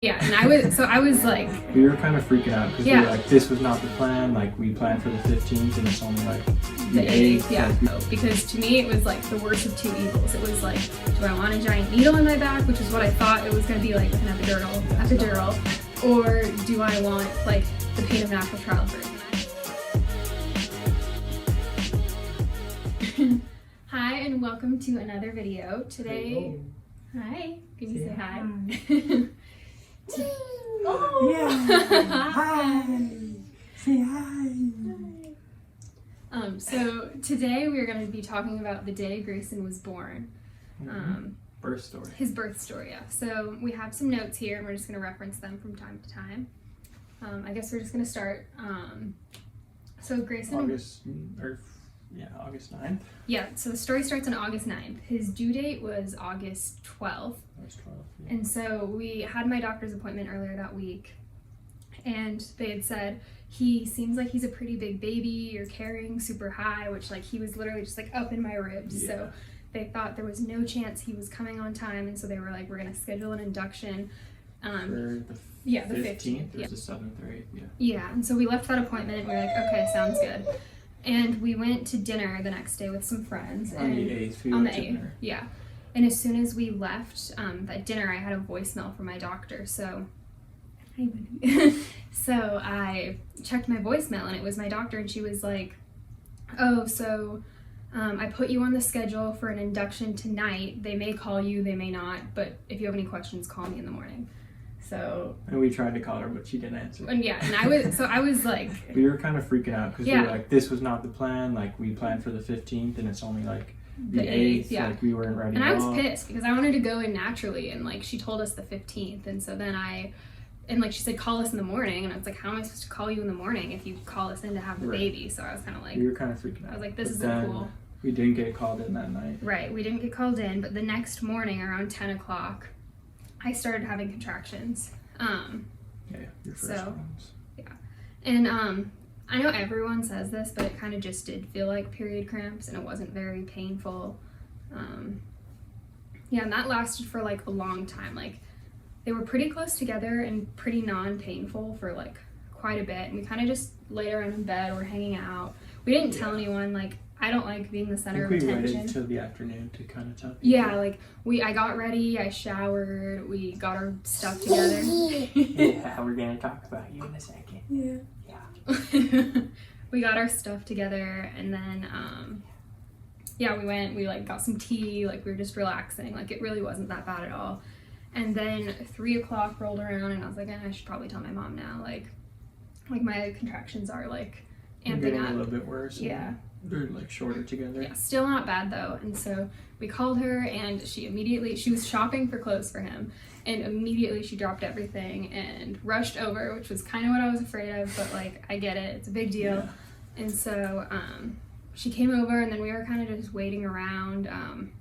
Yeah, and I was like, we were kind of freaking out because yeah, we were like, this was not the plan. Like, we planned for the 15th and it's only like the 8th. Yeah, because to me it was like the worst of two evils. It was like, do I want a giant needle in my back, which is what I thought it was going to be like with an epidural, or do I want like the pain of natural childbirth? Hi, and welcome to another video. Today, hi, can you say hi? Oh yeah! Hi! Say hi! So today we are going to be talking about the day Grayson was born. Birth story. His birth story, yeah. So we have some notes here and we're just going to reference them from time to time. I guess we're just going to start. So Grayson... August 9th? Yeah, so the story starts on August 9th. His due date was August 12th. August 12th, yeah. And so we had my doctor's appointment earlier that week. And they had said, he seems like he's a pretty big baby, you're carrying super high, which like he was literally just like up in my ribs. Yeah. So they thought there was no chance he was coming on time. And so they were like, we're going to schedule an induction. For the yeah, the 15th. Yeah. It was the 7th or 8th, yeah. Yeah, and so we left that appointment and we were like, okay, sounds good. And we went to dinner the next day with some friends. On the 8th, we on went the to 8th, dinner. yeah. And as soon as we left that dinner, I had a voicemail from my doctor. So, hi, buddy. So I checked my voicemail and it was my doctor, and she was like, oh, so I put you on the schedule for an induction tonight. They may call you, they may not, but if you have any questions, call me in the morning. So, and we tried to call her, but she didn't answer. And yeah, and I was like, we were kind of freaking out because yeah, we were like, this was not the plan. Like, we planned for the 15th and it's only like the 8th. Yeah. Like, we weren't ready. And I was pissed because I wanted to go in naturally, and like she told us the 15th, and so then like she said, call us in the morning, and I was like, how am I supposed to call you in the morning if you call us in to have the baby? So I was kind of like, we were kind of freaking out. I was like, this isn't cool. We didn't get called in that night. Right, we didn't get called in, but the next morning around 10 o'clock, I started having contractions. Yeah, your first ones. Yeah, and I know everyone says this, but it kind of just did feel like period cramps, and it wasn't very painful. Yeah, and that lasted for like a long time. Like, they were pretty close together and pretty non-painful for like quite a bit, and we kind of just laid around in bed or hanging out. We didn't tell anyone. Like, I don't like being the center of attention. We waited till the afternoon to kind of tell people. Yeah, like I got ready, I showered, we got our stuff together. Yeah, we're gonna talk about you in a second. Yeah. We got our stuff together, and then we like got some tea, like we were just relaxing. Like, it really wasn't that bad at all. And then 3 o'clock rolled around, and I was like, I should probably tell my mom now. Like my contractions are like amping up. A little bit worse. Yeah. They're like shorter together. Yeah, still not bad though. And so we called her, and she was shopping for clothes for him, and immediately she dropped everything and rushed over, which was kind of what I was afraid of, but like, I get it, it's a big deal. Yeah. And so she came over, and then we were kind of just waiting around.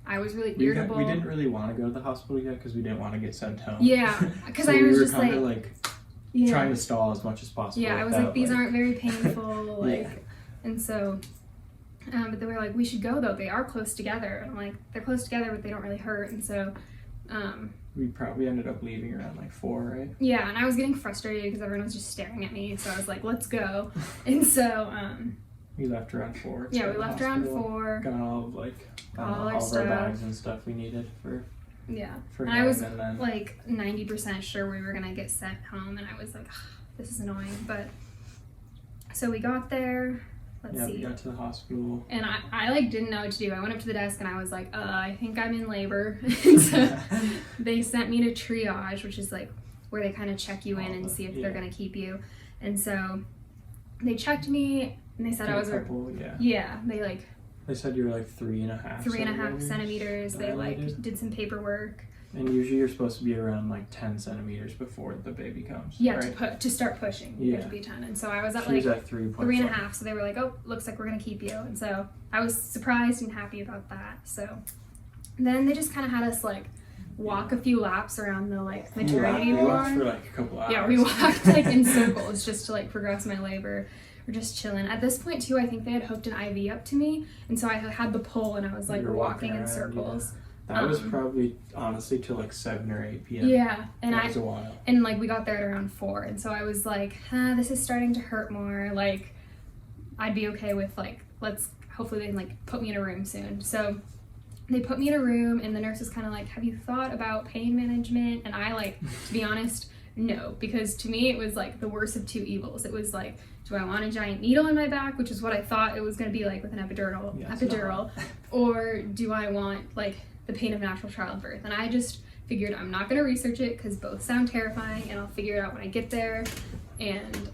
I was really irritable. We didn't really want to go to the hospital yet because we didn't want to get sent home. Yeah, because so I was just like trying to stall as much as possible. Yeah, I was like, these aren't very painful, like, and so, but they were like, we should go though, they are close together. And I'm like, they're close together, but they don't really hurt. And so, we probably ended up leaving around like 4, right? Yeah, and I was getting frustrated because everyone was just staring at me, so I was like, let's go. And so, we left around 4. Yeah, we left around 4. Got all of our bags and stuff we needed for. Yeah, for and I was like 90% sure we were gonna get sent home, and I was like, this is annoying. But so we got there. Let's see. We got to the hospital. And I like didn't know what to do. I went up to the desk and I was like, I think I'm in labor. And so they sent me to triage, which is like where they kind of check you in and see if they're gonna keep you. And so they checked me, and they said I was they said you were like 3.5 centimeters. They like did some paperwork. And usually you're supposed to be around like 10 centimeters before the baby comes. Yeah, right? to start pushing. You have to be 10. And so I was at she was at 3.5. So they were like, oh, looks like we're gonna keep you. And so I was surprised and happy about that. So then they just kind of had us like walk a few laps around the like maternity ward. We walked for like a couple hours. Yeah, we walked like in circles just to like progress my labor. We're just chilling. At this point too, I think they had hooked an IV up to me, and so I had the pole, and I was like walking in circles. That was probably, honestly, till like 7 or 8 p.m. Yeah, and that was a while. And like we got there at around 4, and so I was like, this is starting to hurt more. Like, I'd be okay with like, hopefully they can like put me in a room soon. So they put me in a room, and the nurse was kind of like, have you thought about pain management? And I like, to be honest, no, because to me it was like the worst of two evils. It was like, do I want a giant needle in my back, which is what I thought it was going to be like with an epidural, or do I want like the pain of natural childbirth? And I just figured I'm not going to research it because both sound terrifying, and I'll figure it out when I get there. And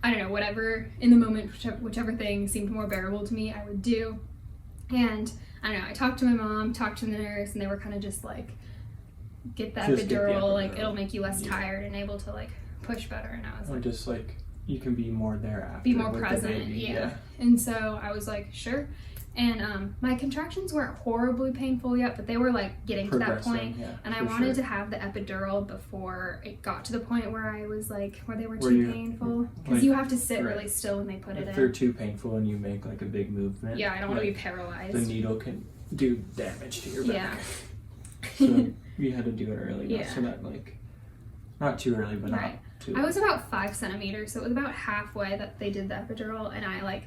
I don't know, whatever in the moment, whichever thing seemed more bearable to me, I would do. And I don't know, I talked to my mom, talked to the nurse, and they were kind of just like, get the epidural, like it'll make you less tired and able to like push better. And I was like, just like you can be more there after, be more present. Yeah. And so I was like, sure. And my contractions weren't horribly painful yet, but they were like getting to that point. Yeah, and I wanted to have the epidural before it got to the point where I was like, where they were too painful, because like, you have to sit really still when they put it in. If they're too painful and you make like a big movement, yeah, I don't want to be paralyzed. The needle can do damage to your back. So we had to do it early, so that like, not too early, but not too. I was about 5 centimeters, so it was about halfway that they did the epidural, and I like,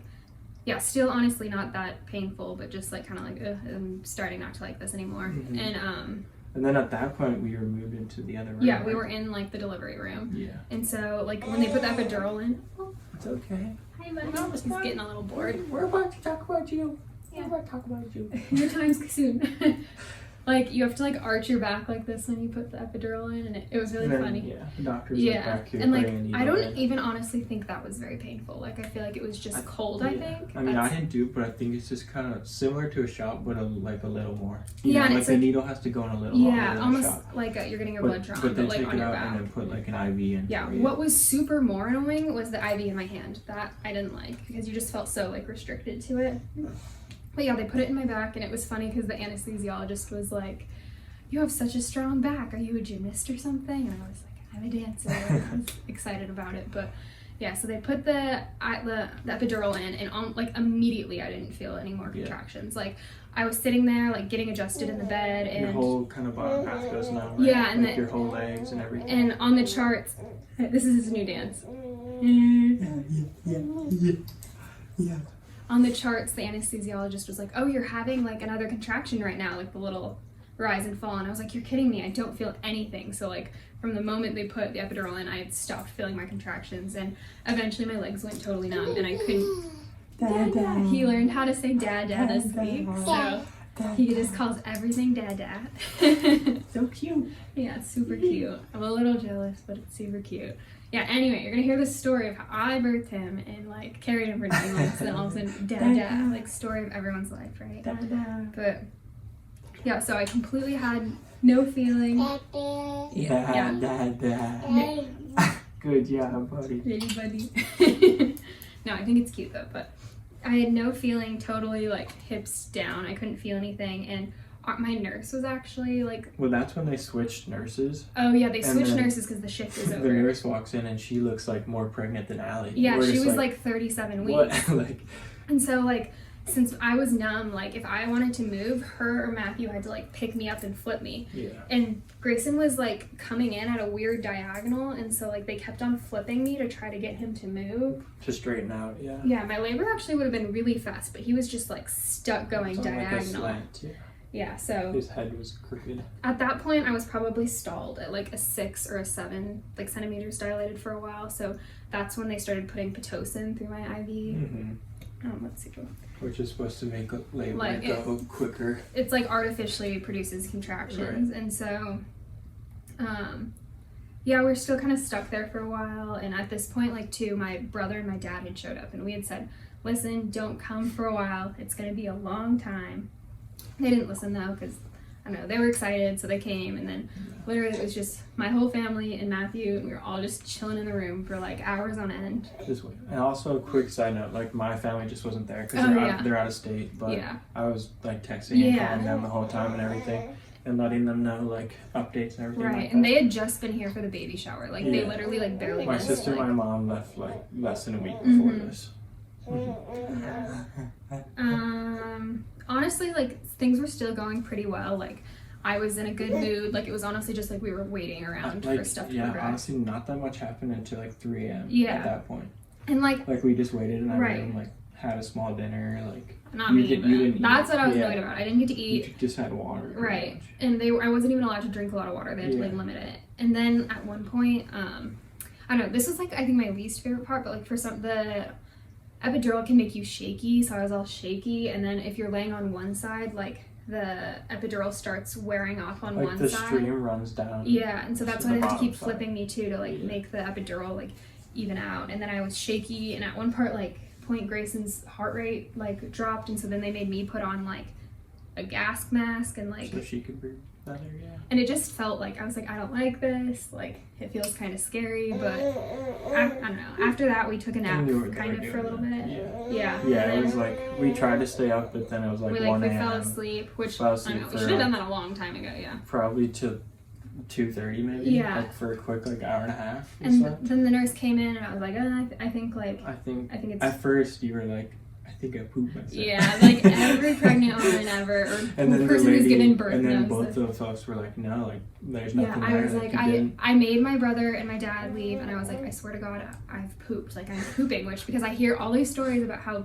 still honestly not that painful, but just like kind of like, I'm starting not to like this anymore. And then at that point we were moved into the other room. Yeah, we were in like the delivery room. Yeah. And so like when they put the epidural in, it's okay. Hi, buddy. He's getting a little bored. We're about to talk about you. Yeah. We're about to talk about you. Your time's soon. Like, you have to, like, arch your back like this when you put the epidural in, and it was really funny. Yeah, the doctor's like back here. And, like, I don't even honestly think that was very painful. Like, I feel like it was just cold, I think. I mean, I didn't do it, but I think it's just kind of similar to a shot, but like a little more. You know, like the needle has to go in a little longer than almost a shot. Like you're getting your blood drawn, but they like take on it your out back. and then put, like, an IV in. Yeah, what was super more annoying was the IV in my hand. That I didn't like, because you just felt so, like, restricted to it. But, yeah, they put it in my back, and it was funny because the anesthesiologist was like, you have such a strong back. Are you a gymnast or something? And I was like, I'm a dancer. I was excited about it. But yeah, so they put the epidural in, and like immediately I didn't feel any more contractions. Like I was sitting there like getting adjusted in the bed, and your whole kind of bottom half goes numb, right? Yeah, and like your whole legs and everything. And on the charts, this is his new dance. Yeah. On the charts, the anesthesiologist was like, oh, you're having like another contraction right now, like the little rise and fall. And I was like, you're kidding me, I don't feel anything. So like from the moment they put the epidural in, I had stopped feeling my contractions, and eventually my legs went totally numb and I couldn't. Dada. He learned how to say dada this week, so he just calls everything dada. So cute. Yeah, it's super cute. I'm a little jealous, but it's super cute. Yeah, anyway, you're gonna hear the story of how I birthed him and like carried him for 9 months, and then all of a sudden dada, like story of everyone's life, right? Dada. But yeah, so I completely had no feeling. Yeah. Good job, buddy. Really, buddy. No, I think it's cute though, but I had no feeling, totally like hips down. I couldn't feel anything, and my nurse was actually like... Well, that's when they switched nurses. Oh yeah, they switched nurses because the shift was over. The nurse walks in and she looks like more pregnant than Allie. Yeah, she was like 37 weeks. What? Like... And so like, since I was numb, like if I wanted to move, her or Matthew had to like pick me up and flip me. Yeah. And Grayson was like coming in at a weird diagonal, and so like they kept on flipping me to try to get him to move. To straighten out, yeah. Yeah, my labor actually would have been really fast, but he was just like stuck going diagonal. Like a slant, yeah. Yeah, so his head was crooked. At that point, I was probably stalled at like a 6 or a 7 like centimeters dilated for a while. So that's when they started putting Pitocin through my IV. Mm-hmm. Let's see. Which is supposed to make labor go quicker. It's like artificially produces contractions, right. And so, yeah, we're still kind of stuck there for a while. And at this point, like my brother and my dad had showed up, and we had said, "Listen, don't come for a while. It's gonna be a long time." They didn't listen though, because I don't know, they were excited, so they came, and then literally it was just my whole family and Matthew, and we were all just chilling in the room for like hours on end. And also a quick side note, like my family just wasn't there because they're out of state, but I was like texting and calling them the whole time and everything, and letting them know like updates and everything. Right, like and they had just been here for the baby shower, like they literally like barely my missed, sister and my mom left like less than a week before this. Honestly, like things were still going pretty well. Like I was in a good mood. Like it was honestly just like we were waiting around for stuff to progress. Honestly, not that much happened until like 3 a.m. At that point. And like we just waited in that room, like had a small dinner, like not me. You didn't that's what I was annoyed about. I didn't get to eat. You just had water. Right. And I wasn't even allowed to drink a lot of water. They had to like limit it. And then at one point, I don't know, this was like I think my least favorite part, but like for the epidural can make you shaky, so I was all shaky, and then if you're laying on one side, like the epidural starts wearing off on one side. Like the stream runs down. Yeah, and so that's why they have to keep flipping me too to like make the epidural like even out. And then I was shaky, and at one part like Point Grayson's heart rate like dropped, and so then they made me put on like a gas mask and like so she could breathe better. Yeah. And it just felt like I was like, I don't like this, like it feels kind of scary, but I don't know. After that we took a nap kind of for a little bit. Yeah. It was like we tried to stay up, but then it was like 1 a.m. we fell asleep, which I don't know, we should have done that a long time ago. Probably to 2:30 maybe. Like for a quick like hour and a half. And then the nurse came in and I was like, I think it's at first you were like, I think I pooped myself. Yeah, like every pregnant woman ever, or and then person who's given birth. And then both of us were like, no, like there's nothing there. I was like I made my brother and my dad leave, and I was like, I swear to God, I've pooped. Like I'm pooping, because I hear all these stories about how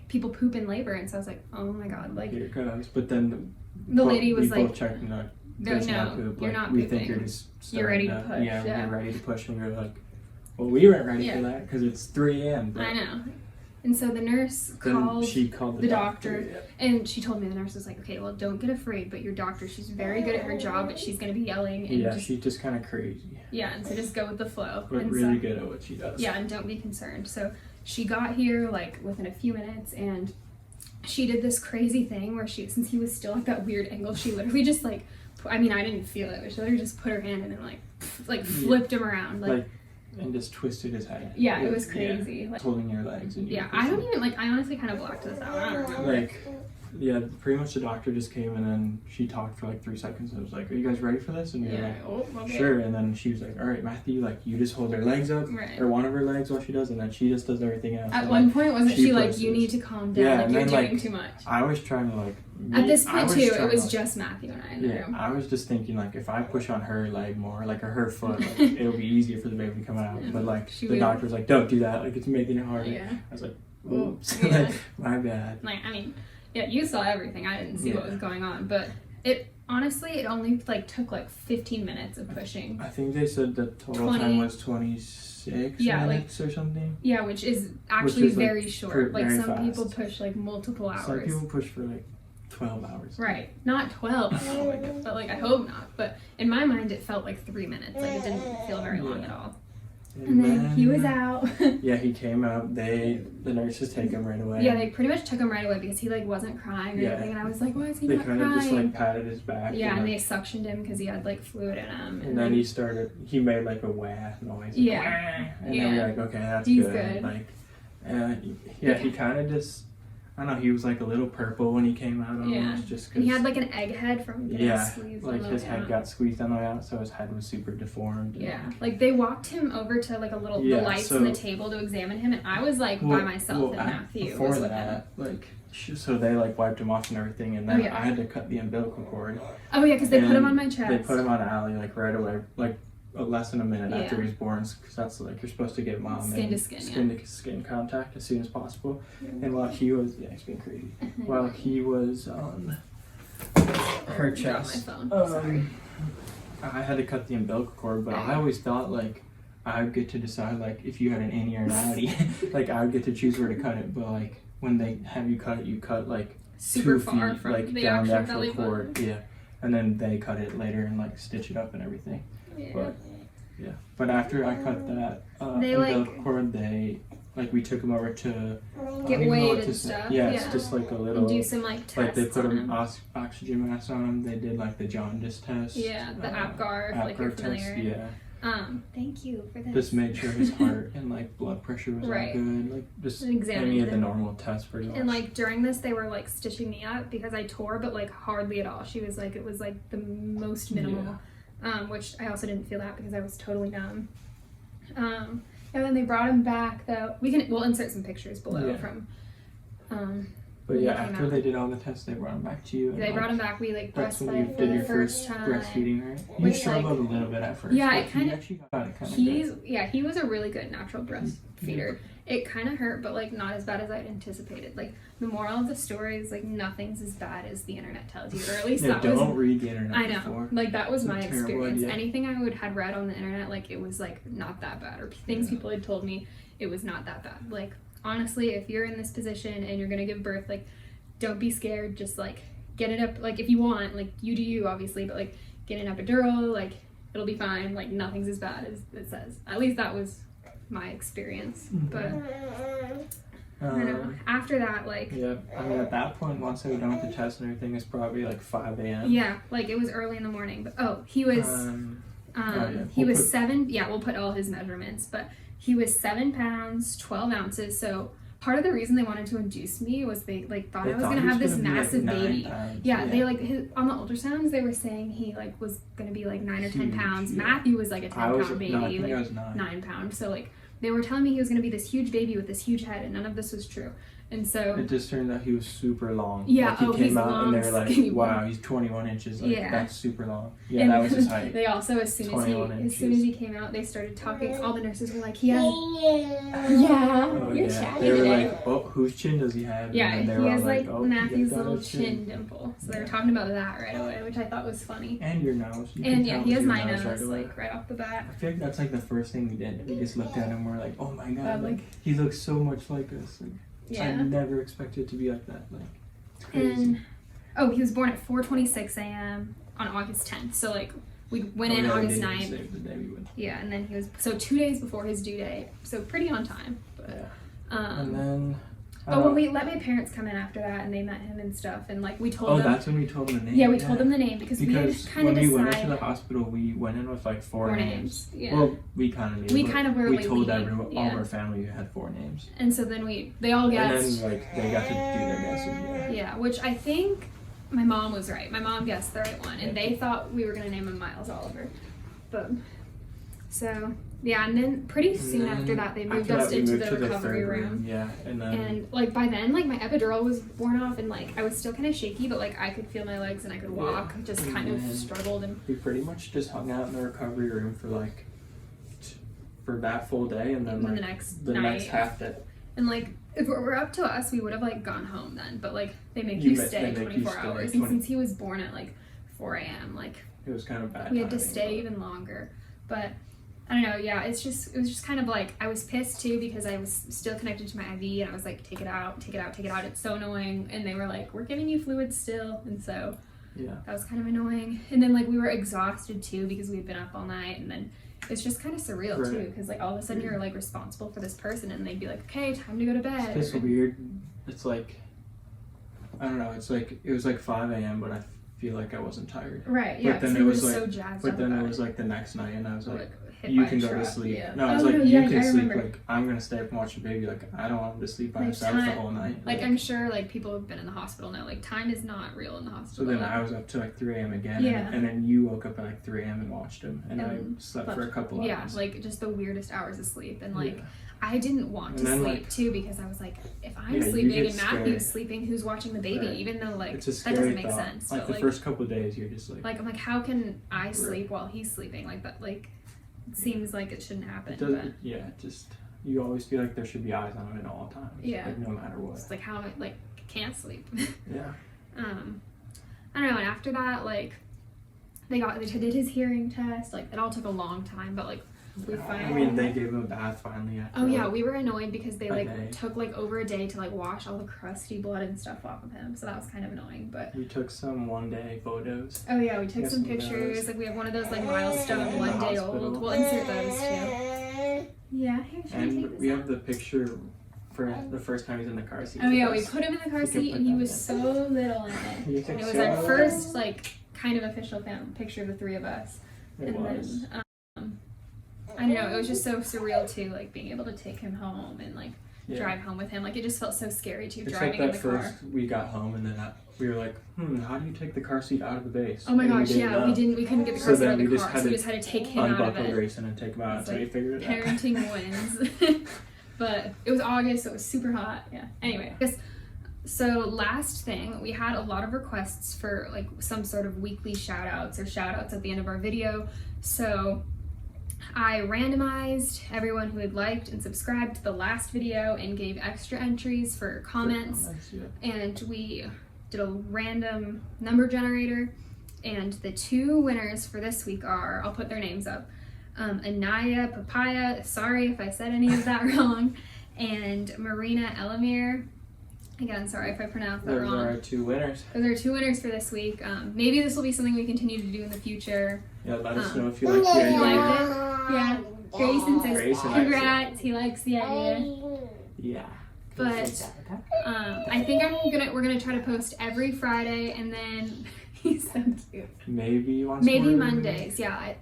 people poop in labor, and so I was like, oh my God, like here it comes. But then the lady was like, both checked and like, there's no poop. You're not we pooping. think you're just you're ready to push. Yeah, we're ready to push, and we were like, well, we weren't ready for that because it's 3 a.m. I know. And so the nurse called the doctor, and she told me, the nurse was like, okay, well, don't get afraid, but your doctor, she's very good at her job, but she's going to be yelling. And she's just kind of crazy. Yeah, and so just go with the flow. But really good at what she does. Yeah, and don't be concerned. So she got here, like, within a few minutes, and she did this crazy thing where since he was still at that weird angle, she literally just, like, I didn't feel it, but she literally just put her hand in and, like flipped him around. And just twisted his head. Yeah, it was crazy. Yeah. Like, holding your legs. And I don't even, I honestly kind of blocked this out. I don't remember. Pretty much the doctor just came and then she talked for like 3 seconds and was like, are you guys ready for this? And we were like, sure. And then she was like, all right, Matthew, like you just hold her legs up, or one of her legs while she does, and then she just does everything else. At one point, wasn't she like, you need to calm down, you're doing too much. I was trying to at this point too, it was just Matthew and I in the room. I was just thinking like, if I push on her leg more, like, or her foot, like, it'll be easier for the baby to come out. But like the doctor's like, don't do that, like it's making it harder. I was like, oops, like my bad. You saw everything. I didn't see what was going on, but it only took 15 minutes of pushing. I think they said the total time was 26 minutes or something. Yeah, which is actually very short. Very some fast. People push multiple hours. Some people push for 12 hours. Right, not 12 hours, but I hope not. But in my mind, it felt like 3 minutes. It didn't feel very long at all. And then he was out. He came out. The nurses take him right away. Yeah, they pretty much took him right away because he wasn't crying or anything. And I was like, why is he not crying? They kind of just patted his back. Yeah, and they suctioned him because he had fluid in him. And then he made a wah noise. Yeah. And then we were like, okay, that's He's good. He kind of just, I don't know, he was a little purple when he came out almost, just because. And he had an egg head from getting squeezed. His head got squeezed on the way out, so his head was super deformed. They walked him over to a little the lights on the table to examine him, and I was by myself and Matthew. Before that, so they wiped him off and everything, and then I had to cut the umbilical cord. Oh yeah, because they put him on my chest. They put him on Allie right away, less than a minute after he's born, because that's you're supposed to get mom skin to skin contact as soon as possible. And while he was it's been crazy. While he was on her chest, I had to cut the umbilical cord, but I always thought I would get to decide if you had an innie or an outie, I would get to choose where to cut it. But when they have you cut it, you cut super 2 far feet from the down the actual actual cord. Yeah, and then they cut it later and stitch it up and everything. But after I cut that umbilical cord, we took him over to get weighed and stuff. It's just a little. And do some tests. They put him oxygen mask on him. They did the jaundice test. Yeah, the Apgar you're familiar. Test, yeah. Thank you for this. Just made sure his heart and blood pressure was all good. Just any of the normal tests pretty much. And during this, they were stitching me up because I tore, but hardly at all. She was it was the most minimal. Which I also didn't feel that because I was totally numb. And then they brought him back though. We'll insert some pictures below from. But yeah, after they did all the tests, they brought him back to you. They brought him back. We like breastfed for did the your first time. Breastfeeding, right? You struggled a little bit at first. Yeah, it kind of. He was a really good natural breastfeeder. It kind of hurt, but like not as bad as I'd anticipated. Like the moral of the story is like nothing's as bad as the internet tells you, or at least don't read the internet. I know, before. like that was my terrible experience. idea. Anything I had read on the internet, like it was like not that bad, or things people had told me, it was not that bad. Like honestly, if you're in this position and you're gonna give birth, like don't be scared. Just like get it up. Like if you want, like you do you obviously, but like get an epidural. Like it'll be fine. Like nothing's as bad as it says. At least that was my experience. But I don't know. After that, like I mean at that point, once they were done with the test and everything, it's probably like 5 a.m. Yeah, like it was early in the morning. But he was he was 7. Yeah, we'll put all his measurements, but he was 7 pounds 12 ounces. So part of the reason they wanted to induce me was they thought I was gonna have this massive baby. They on the ultrasounds they were saying he like was gonna be like 9 or 10 pounds. Matthew was like a 10-pound baby, I was 9 pounds. So like they were telling me he was gonna be this huge baby with this huge head, and none of this was true. And so it just turned out he was super long. Yeah, like, he came out long, and they were like, "Wow, he's 21 inches. Like, that's super long." Yeah, and that was his height. They also, as soon as he came out, they started talking. All the nurses were like, "He has, you're chatty They were today. Like, "Oh, whose chin does he have?" Yeah, and he has like Matthew's little chin dimple. So they were talking about that right away, which I thought was funny. And your nose. And yeah, he has my nose right off the bat. I feel like that's like the first thing we did. We just looked at him. We're like, "Oh my god, like he looks so much like us." Like, I never expected it to be like that. Like, it's crazy. And he was born at 4:26 a.m. on August 10th. So like we went in August 9th. Yeah, and then he was 2 days before his due date. So pretty on time. But and then when we let my parents come in after that and they met him and stuff, and like we told them. Oh, that's when we told them the name. Yeah, we told them the name because we kind of decided. When we went into the hospital, we went in with like four names. Yeah. Well, we kind of knew. We kind of were. We told everyone, all of our family, had 4 names. And so then they all guessed. And then like they got to do their guesses. Yeah, which I think my mom was right. My mom guessed the right one, and they thought we were gonna name him Miles Oliver. But so. Yeah, and then pretty soon after that, they moved us into the recovery room. Yeah, and like by then, like my epidural was worn off, and like I was still kind of shaky, but like I could feel my legs and I could walk. Just kind of struggled, and we pretty much just hung out in the recovery room for like for that full day, and then like the next half day. And like if it were up to us, we would have like gone home then, but like they make you stay 24 hours, and since he was born at like 4 a.m., like it was kind of bad. We had to stay even longer, but. I don't know, yeah, it was just kind of like, I was pissed too because I was still connected to my IV and I was like, take it out, it's so annoying. And they were like, we're giving you fluids still. And so that was kind of annoying. And then like we were exhausted too because we'd been up all night, and then it's just kind of surreal too because like all of a sudden you're like responsible for this person and they'd be like, okay, time to go to bed. It's weird. It's like, I don't know, it's like, it was like 5 a.m. but I feel like I wasn't tired. Right, yeah, but then it was like, so jazzed but then it was like the next night and I was like hit you by can a go truck. to sleep. Yeah. No, I was like, you can sleep. Like, I'm gonna stay up and watch the baby. Like, I don't want him to sleep by himself the whole night. Like, I'm sure like people have been in the hospital know. Like, time is not real in the hospital. So then I was up to like 3 a.m. again. Yeah. And then you woke up at like 3 a.m. and watched him, and I slept for a couple hours. Yeah, like just the weirdest hours of sleep, and like. I didn't want to sleep too because I was like, if I'm sleeping and Matthew's sleeping, who's watching the baby? Even though like that doesn't make sense. Like but, the first couple of days, you're just like I'm like, how can I sleep while he's sleeping? Like that, like it seems like it shouldn't happen. Just you always feel like there should be eyes on him at all times. Yeah, like, no matter what. It's like how I can't sleep. Yeah. I don't know. And after that, like they did his hearing test. Like it all took a long time, but like. They gave him a bath finally. After we were annoyed because they took over a day to wash all the crusty blood and stuff off of him, so that was kind of annoying. But we took some 1-day photos. Oh yeah, we took some pictures. Like we have one of those milestone 1 day old. We'll insert those too. Yeah, and we have the picture for the first time he's in the car seat. Oh yeah, we put him in the car seat and he was so little in it. And it was our first kind of official picture of the 3 of us. I don't know, it was just so surreal too, being able to take him home and drive home with him. Like, it just felt so scary too, Except driving in the car. First we got home and then we were like, how do you take the car seat out of the base? Oh my gosh, yeah, we couldn't get the car seat out of the car, so we just had to take him out of unbuckle it. Grayson and take him out until he figured it out. Parenting wins. But it was August, so it was super hot. Yeah. Anyway, so last thing, we had a lot of requests for like some sort of weekly shout outs or shout outs at the end of our video. So I randomized everyone who had liked and subscribed to the last video and gave extra entries for comments. And we did a random number generator. And the 2 winners for this week are, I'll put their names up, Anaya Papaya, sorry if I said any of that wrong, and Marina Elamir. Again, sorry if I pronounced that wrong. Those are our 2 winners. Those are 2 winners for this week. Maybe this will be something we continue to do in the future. Yeah, let us know if you like the idea. You liked it? Yeah. Grayson says congrats. He likes the idea. Yeah. But I think we're gonna try to post every Friday, and then he's so cute. Maybe Mondays. Yeah. I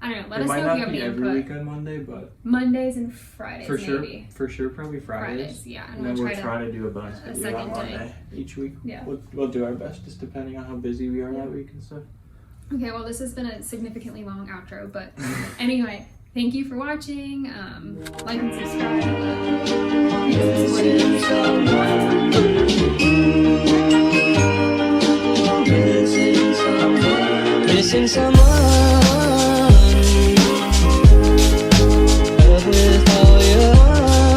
don't know. Let us know if you have any input. Every week on Monday, but Mondays and Fridays for sure. maybe. For sure, probably Fridays. Yeah. And then we'll try to do a bonus video on Monday each week. Yeah. We'll do our best, just depending on how busy we are that week and stuff. Okay. Well, this has been a significantly long outro, but anyway. Thank you for watching. Like and subscribe. Missing someone.